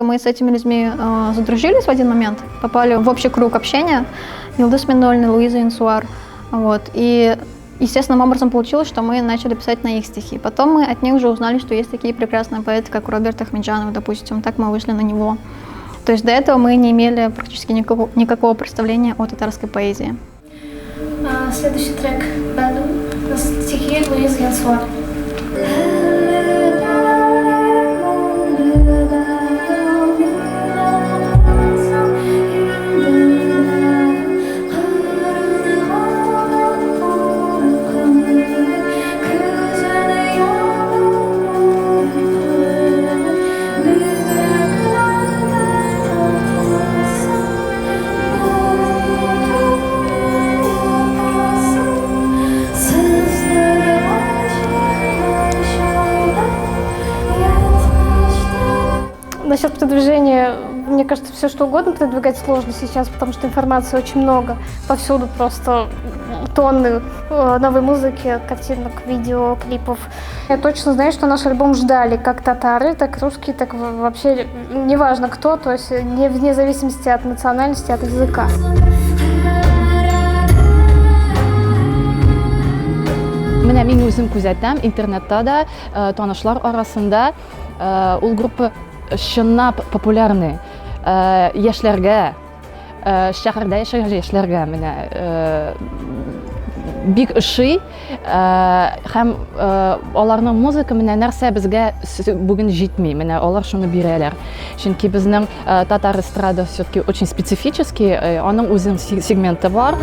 Мы с этими людьми задружились в один момент, попали в общий круг общения. Йылдыз Миннольна, Луиза Инсуар. Вот. И естественным образом получилось, что мы начали писать на их стихи. Потом мы от них уже узнали, что есть такие прекрасные поэты, как Роберт Ахмеджанов, допустим. Так мы вышли на него. То есть до этого мы не имели практически никакого представления о татарской поэзии. Следующий трек на стихи Луизы Инсуар. Насчет продвижения, мне кажется, все что угодно продвигать сложно сейчас, потому что информации очень много. Повсюду просто тонны новой музыки, картинок, видео, клипов. Я точно знаю, что наш альбом ждали как татары, так русские, так вообще неважно кто, то есть вне зависимости от национальности, от языка. Мен үзем күзәтәм интернетта да, танышлар арасында ул группа чынлап популярный. Яшьләргә, шәһәрдә яшәгән яшьләргә менә бик ошый һәм аларның музыка менә нәрсә безгә бүген җитми. Менә алар шуны бирәләр. Чөнки безнең татар эстрада все-таки очень специфический, аның үзенең сегменты бар.